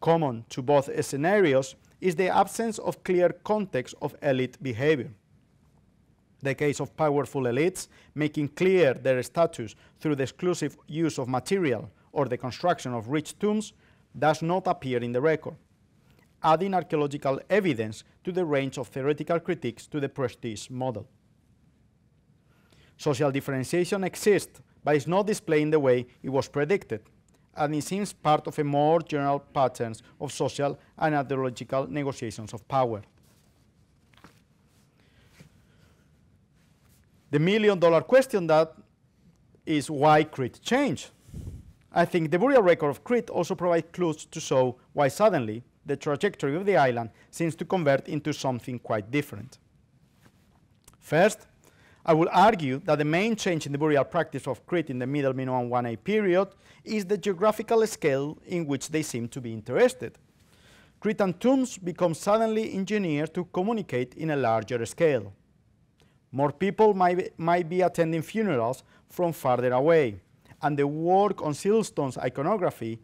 Common to both scenarios is the absence of clear context of elite behavior. The case of powerful elites making clear their status through the exclusive use of material or the construction of rich tombs does not appear in the record, adding archaeological evidence to the range of theoretical critiques to the prestige model. Social differentiation exists, but is not displayed in the way it was predicted, and it seems part of a more general pattern of social and ideological negotiations of power. The million-dollar question that is why Crete changed. I think the burial record of Crete also provides clues to show why suddenly the trajectory of the island seems to convert into something quite different. First, I will argue that the main change in the burial practice of Crete in the Middle Minoan 1A period is the geographical scale in which they seem to be interested. Cretan tombs become suddenly engineered to communicate in a larger scale. More people might be attending funerals from farther away, and the work on Silstone's iconography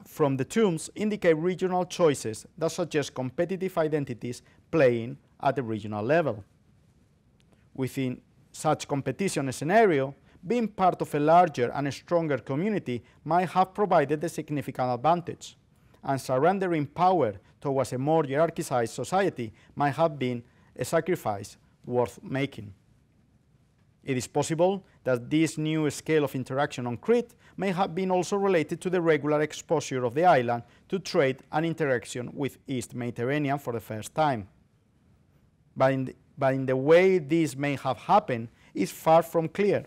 from the tombs indicate regional choices that suggest competitive identities playing at the regional level. Within such competition scenario, being part of a larger and stronger community might have provided a significant advantage, and surrendering power towards a more hierarchized society might have been a sacrifice worth making. It is possible that this new scale of interaction on Crete may have been also related to the regular exposure of the island to trade and interaction with East Mediterranean for the first time. But in the way this may have happened is far from clear.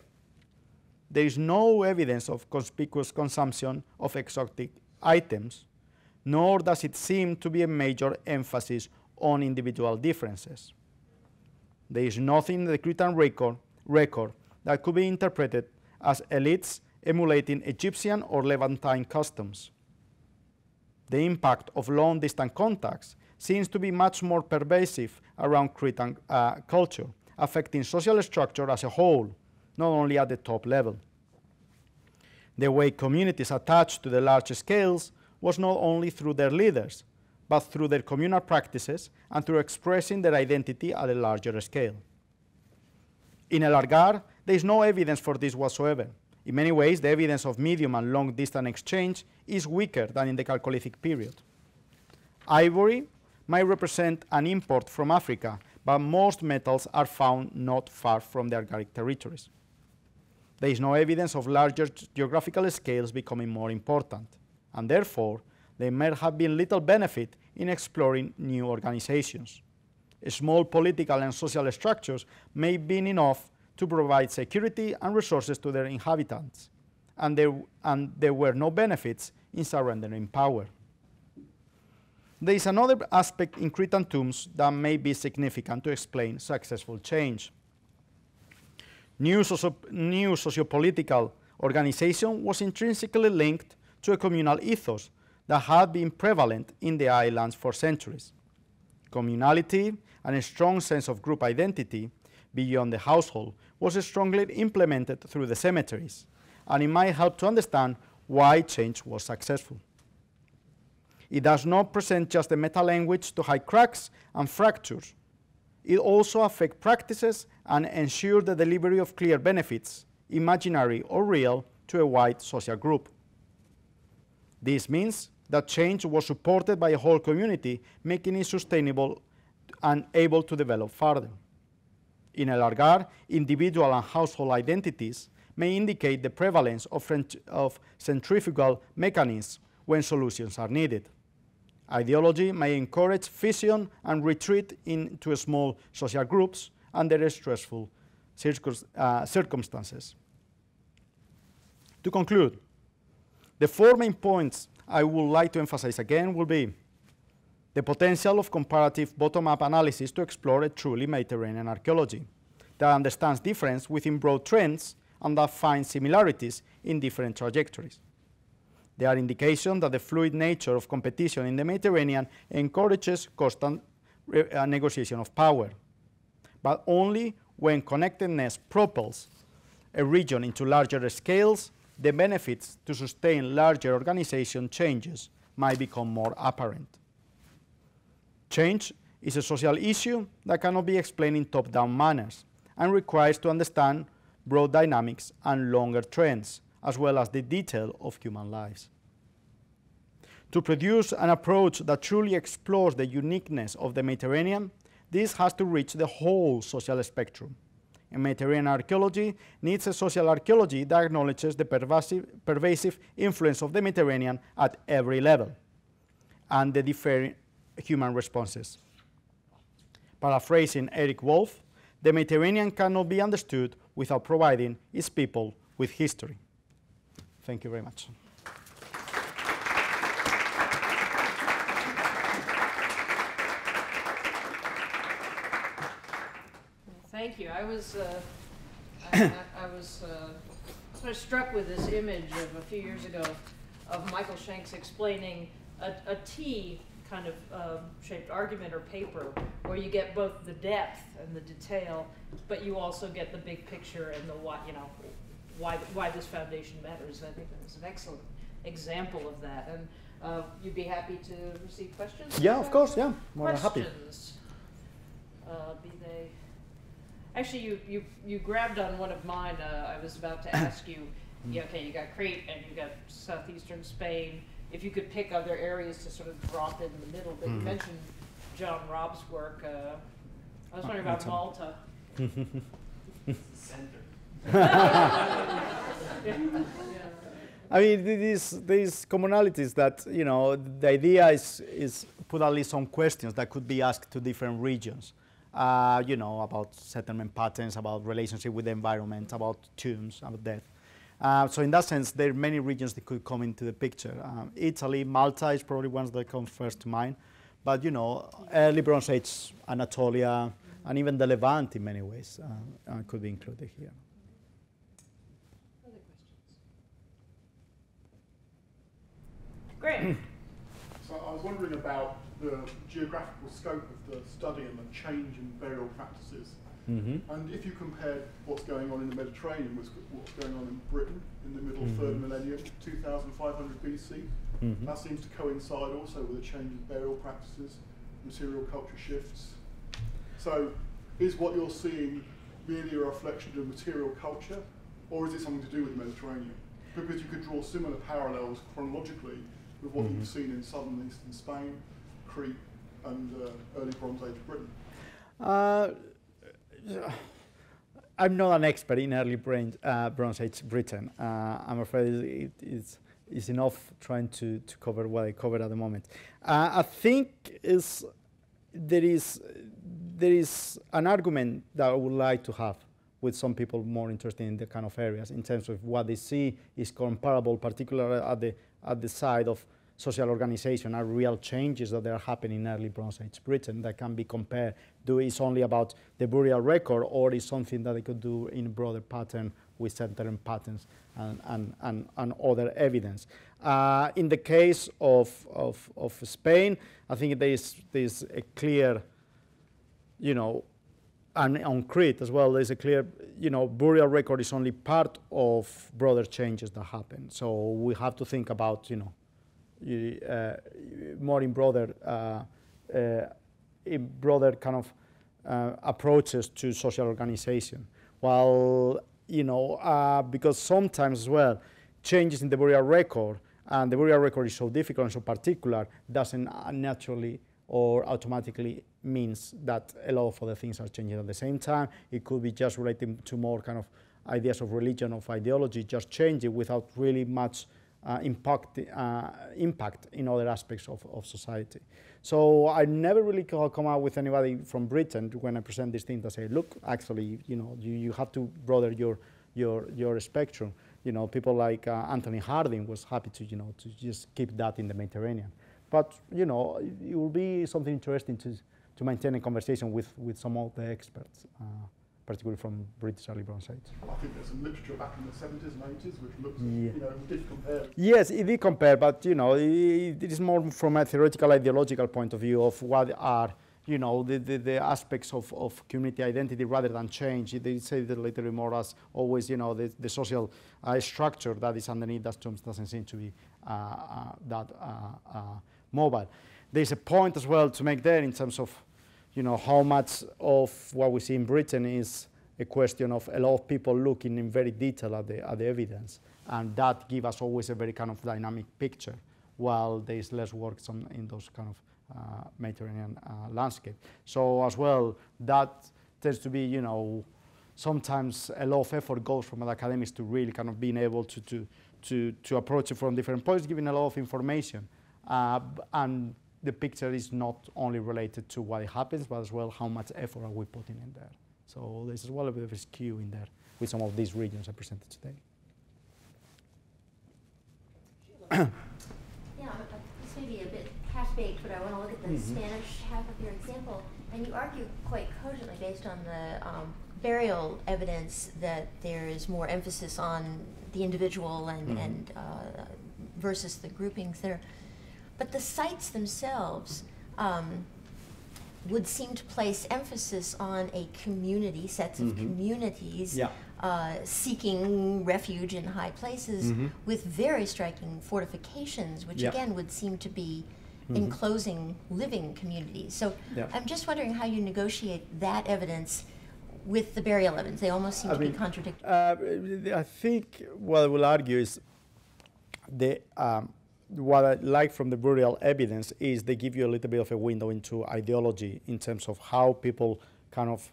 There is no evidence of conspicuous consumption of exotic items, nor does it seem to be a major emphasis on individual differences. There is nothing in the Cretan record that could be interpreted as elites emulating Egyptian or Levantine customs. The impact of long-distance contacts seems to be much more pervasive around Cretan culture, affecting social structure as a whole, not only at the top level. The way communities attached to the large scales was not only through their leaders, but through their communal practices and through expressing their identity at a larger scale. In El Argar, there is no evidence for this whatsoever. In many ways, the evidence of medium and long-distance exchange is weaker than in the Chalcolithic period. Ivory might represent an import from Africa, but most metals are found not far from the Argaric territories. There is no evidence of larger geographical scales becoming more important, and therefore, there may have been little benefit in exploring new organizations. Small political and social structures may have been enough to provide security and resources to their inhabitants, and there were no benefits in surrendering power. There is another aspect in Cretan tombs that may be significant to explain successful change. New sociopolitical organization was intrinsically linked to a communal ethos that had been prevalent in the islands for centuries. Communality and a strong sense of group identity beyond the household was strongly implemented through the cemeteries, and it might help to understand why change was successful. It does not present just a meta-language to hide cracks and fractures. It also affects practices and ensures the delivery of clear benefits, imaginary or real, to a wide social group. This means that change was supported by a whole community, making it sustainable and able to develop further. In El Argar, individual and household identities may indicate the prevalence of centrifugal mechanisms when solutions are needed. Ideology may encourage fission and retreat into small social groups under stressful circumstances. To conclude, the 4 main points I would like to emphasize again will be the potential of comparative bottom-up analysis to explore a truly Mediterranean archaeology that understands difference within broad trends and that finds similarities in different trajectories. There are indications that the fluid nature of competition in the Mediterranean encourages constant negotiation of power, but only when connectedness propels a region into larger scales, the benefits to sustain larger organization changes might become more apparent. Change is a social issue that cannot be explained in top-down manners and requires to understand broad dynamics and longer trends, as well as the detail of human lives. To produce an approach that truly explores the uniqueness of the Mediterranean, this has to reach the whole social spectrum. And Mediterranean archaeology needs a social archaeology that acknowledges the pervasive influence of the Mediterranean at every level and the different human responses. Paraphrasing Eric Wolf, the Mediterranean cannot be understood without providing its people with history. Thank you very much. Thank you. I was sort of struck with this image of a few years ago of Michael Shanks explaining a T kind of shaped argument or paper where you get both the depth and the detail, but you also get the big picture and the why this foundation matters. I think that was an excellent example of that. And you'd be happy to receive questions? Yeah, of course. Yeah, more than happy. Questions. Be they. Actually, you grabbed on one of mine. I was about to ask you, okay, you got Crete and you got southeastern Spain. If you could pick other areas to sort of drop in the middle, but you mentioned John Robb's work. I was wondering about Malta. Center. I mean, these commonalities that, you know, the idea is put at least some questions that could be asked to different regions. You know, about settlement patterns, about relationship with the environment, about tombs, about death. So in that sense, there are many regions that could come into the picture. Italy, Malta is probably ones that come first to mind. But, you know, early Bronze Age, Anatolia, and even the Levant in many ways could be included here. Other questions? Great. So I was wondering about the geographical scope of the study and the change in burial practices. And if you compared what's going on in the Mediterranean with what's going on in Britain in the middle 3rd millennium, 2500 BC, that seems to coincide also with a change in burial practices, material culture shifts. So is what you're seeing really a reflection of material culture, or is it something to do with the Mediterranean? Because you could draw similar parallels chronologically with what you've seen in southern and eastern Spain, Crete, and early Bronze Age Britain. I'm not an expert in early Bronze Age Britain. I'm afraid it's enough trying to cover what I covered at the moment. I think there is an argument that I would like to have with some people more interested in the kind of areas in terms of what they see is comparable, particularly at the side of social organization, are real changes that are happening in early Bronze Age Britain that can be compared. It's only about the burial record, or is something that they could do in a broader pattern with certain patterns and other evidence. In the case of Spain, I think there's a clear, you know, and on Crete as well, there's a clear, you know, burial record is only part of broader changes that happen. So we have to think about, you know, more in broader kind of approaches to social organization. While, you know, because sometimes as well, changes in the burial record, and the burial record is so difficult and so particular, doesn't naturally or automatically means that a lot of other things are changing at the same time. It could be just related to more kind of ideas of religion, of ideology, just changing without really much impact in other aspects of society. So I never really come out with anybody from Britain when I present these things that say, look, actually, you know, you have to broaden your spectrum. you know, people like Anthony Harding was happy to, you know, to just keep that in the Mediterranean. But, you know, it will be something interesting to maintain a conversation with some of the experts, particularly from British early Bronze Age. I think there's some literature back in the 70s and 80s which looks, you know, did compare. Yes, it did compare, but, you know, it is more from a theoretical, ideological point of view of what are, you know, the aspects of community identity rather than change. They say that literally more as always, you know, the social structure that is underneath that terms doesn't seem to be that mobile. There's a point as well to make there in terms of, you know, how much of what we see in Britain is a question of a lot of people looking in very detail at the evidence, and that gives us always a very kind of dynamic picture, while there's less work in those kind of Mediterranean landscape. So as well, that tends to be, you know, sometimes a lot of effort goes from the academics to really kind of being able to approach it from different points, giving a lot of information, and the picture is not only related to what happens, but as well how much effort are we putting in there. So there's as well a bit of a skew in there with some of these regions I presented today. Yeah, this may be a bit half-baked, but I want to look at the Spanish half of your example. And you argue quite cogently, based on the burial evidence, that there is more emphasis on the individual and versus the groupings there. But the sites themselves would seem to place emphasis on a community, sets of communities seeking refuge in high places with very striking fortifications, which again would seem to be enclosing living communities. So I'm just wondering how you negotiate that evidence with the burial evidence. They almost seem to be contradictory. I think what I will argue is what I like from the burial evidence is they give you a little bit of a window into ideology in terms of how people kind of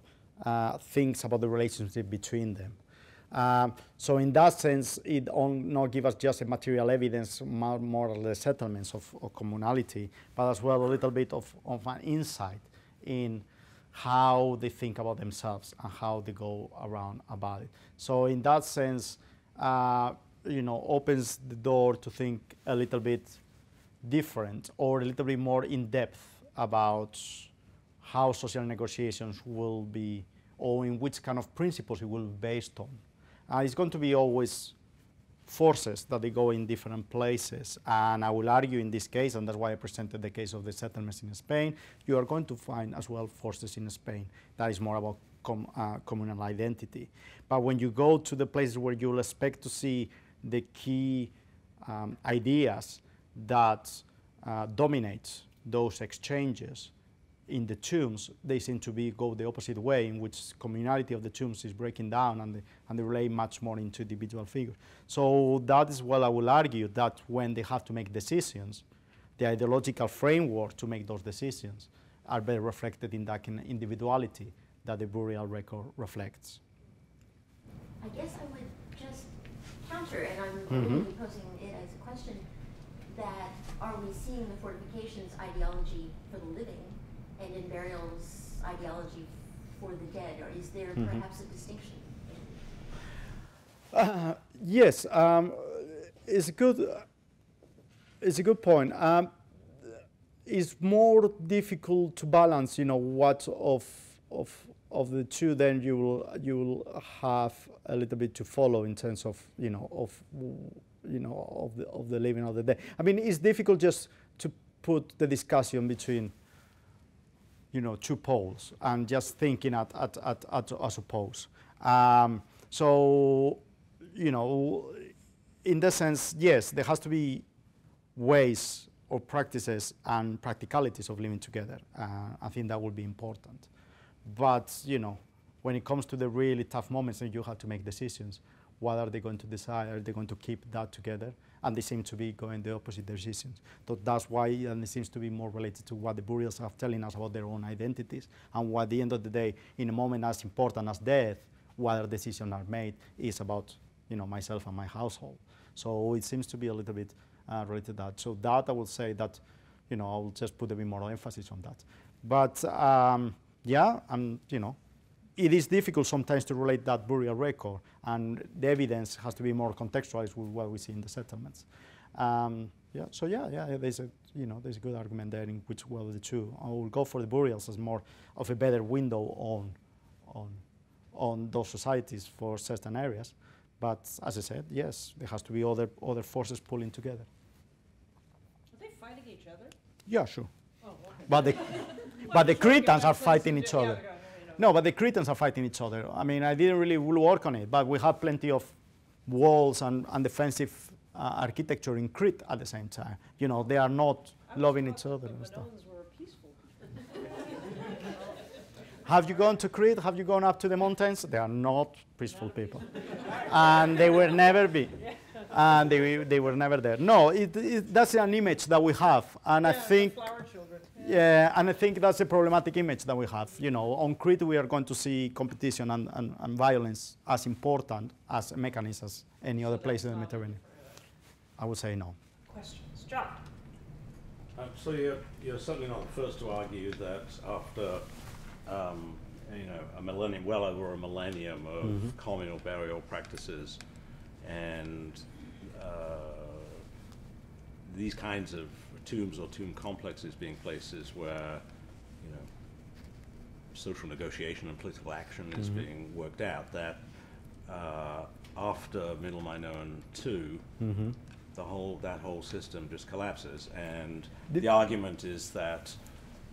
thinks about the relationship between them. So in that sense, it not give us just a material evidence, more or less settlements of communality, but as well a little bit of an insight in how they think about themselves and how they go around about it. So in that sense, you know, opens the door to think a little bit different or a little bit more in depth about how social negotiations will be, or in which kind of principles it will be based on. It's going to be always forces that they go in different places, and I will argue in this case, and that's why I presented the case of the settlements in Spain, you are going to find as well forces in Spain that is more about communal identity. But when you go to the places where you'll expect to see the key ideas that dominate those exchanges in the tombs, they seem to go the opposite way, in which communality of the tombs is breaking down and they relate much more into individual figures. So that is what I will argue, that when they have to make decisions, the ideological framework to make those decisions are better reflected in that individuality that the burial record reflects. I guess I would just counter, and I'm really posing it as a question, that are we seeing the fortifications ideology for the living and in burials ideology for the dead, or is there perhaps a distinction? Yes, it's a good point. It's more difficult to balance, you know, what of the two, then you will have a little bit to follow in terms of, you know, of the living of the dead. I mean, it's difficult just to put the discussion between, you know, two poles and just thinking as opposed. So, you know, in the sense, yes, there has to be ways or practices and practicalities of living together. I think that will be important. But, you know, when it comes to the really tough moments and you have to make decisions, what are they going to decide? Are they going to keep that together? And they seem to be going the opposite decisions. So that's why, and it seems to be more related to what the burials are telling us about their own identities, and what at the end of the day, in a moment as important as death, what decisions are made is about, you know, myself and my household. So it seems to be a little bit related to that. So that I would say that, you know, I will just put a bit more emphasis on that. But yeah, and you know, it is difficult sometimes to relate that burial record, and the evidence has to be more contextualized with what we see in the settlements. There's a there's a good argument there in which of the two. I will go for the burials as more of a better window on those societies for certain areas, but as I said, yes, there has to be other forces pulling together. Are they fighting each other? Yeah, sure. Oh, okay. But the Cretans are fighting each other. Yeah, No, but the Cretans are fighting each other. I mean, I didn't really work on it, but we have plenty of walls and defensive architecture in Crete at the same time. They are not loving each other and stuff. Minoans were peaceful. Have you gone to Crete? Have you gone up to the mountains? They are not peaceful people. And they will never be. And they were never there. No, that's an image that we have. And I think... Flower children. Yeah, and I think that's a problematic image that we have. On Crete we are going to see competition and violence as important as a mechanism as any other place in the Mediterranean. I would say no. Questions? John? So you're certainly not the first to argue that after a millennium, well over a millennium of communal burial practices and these kinds of tombs or tomb complexes being places where social negotiation and political action is being worked out, that after Middle Minoan II, that whole system just collapses, and the argument is that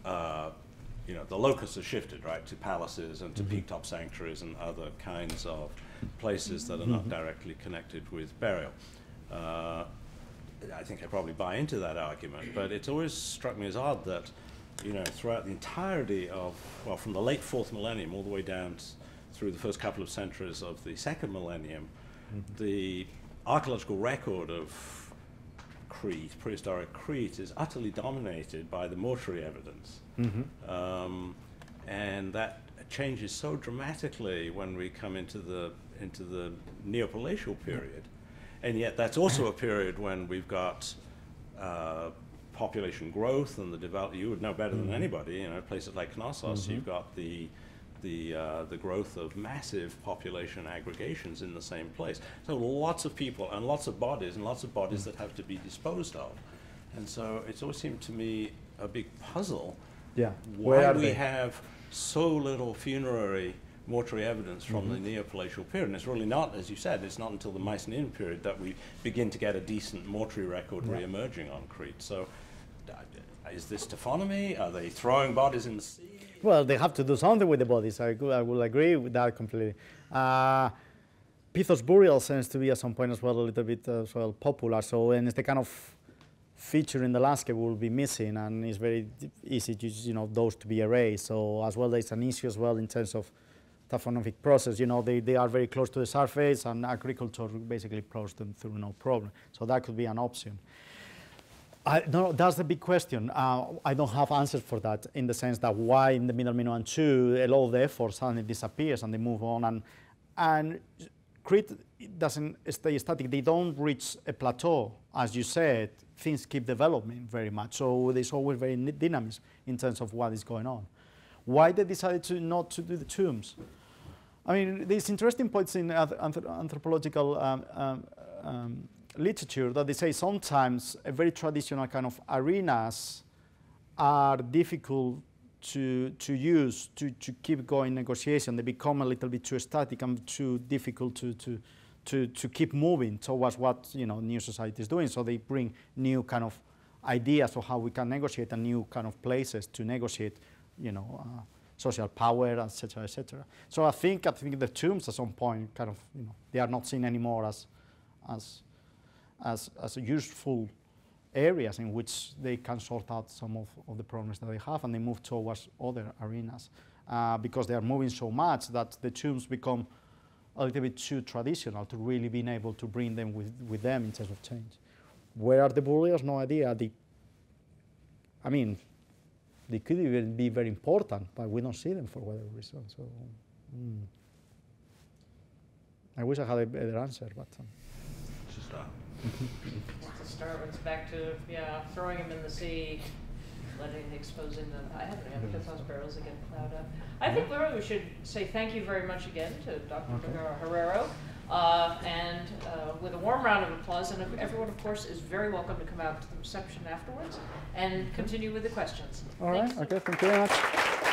the locus has shifted, right, to palaces and to peak-top sanctuaries and other kinds of places that are not directly connected with burial. I think I probably buy into that argument, but it's always struck me as odd that, throughout the entirety of, from the late 4th millennium all the way down through the first couple of centuries of the 2nd millennium, the archaeological record of Crete, prehistoric Crete, is utterly dominated by the mortuary evidence. And that changes so dramatically when we come into the Neopalatial period. And yet that's also a period when we've got population growth and the development. You would know better than anybody, places like Knossos, you've got the growth of massive population aggregations in the same place. So lots of people and lots of bodies that have to be disposed of. And so it's always seemed to me a big puzzle why we have so little funerary mortuary evidence from the Neopalatial period. And it's really not, as you said, it's not until the Mycenaean period that we begin to get a decent mortuary record re-emerging on Crete. So is this taphonomy? Are they throwing bodies in the sea? Well, they have to do something with the bodies. I will agree with that completely. Pithos burial tends to be at some point as well a little bit popular. So, and it's the kind of feature in the landscape will be missing, and it's very easy to those to be erased. So as well, there's an issue as well in terms of taphonomic process. They are very close to the surface, and agriculture basically plows them through no problem. So that could be an option. No, that's the big question. I don't have answers for that, in the sense that why in the Middle Minoan II a lot of the effort suddenly disappears and they move on, and Crete doesn't stay static. They don't reach a plateau, as you said. Things keep developing very much, so there's always very dynamism in terms of what is going on. Why they decided not to do the tombs? I mean, there's interesting points in anthropological literature that they say sometimes a very traditional kind of arenas are difficult to use to keep going negotiation. They become a little bit too static and too difficult to keep moving towards what new society is doing. So they bring new kind of ideas of how we can negotiate and new kind of places to negotiate, social power, etc., etc. So I think the tombs at some point kind of they are not seen anymore as useful areas in which they can sort out some of the problems that they have, and they move towards other arenas because they are moving so much that the tombs become a little bit too traditional to really being able to bring them with them in terms of change. Where are the burials? No idea. They could even be very important, but we don't see them for whatever reason. So I wish I had a better answer, but. It's a start. It's back to throwing them in the sea. exposing them. I haven't had to those barrels that get plowed up. I think we should say thank you very much again to Dr. Legarra Herrero, and with a warm round of applause. And everyone, of course, is very welcome to come out to the reception afterwards and continue with the questions. All right. Okay. Thank you very much.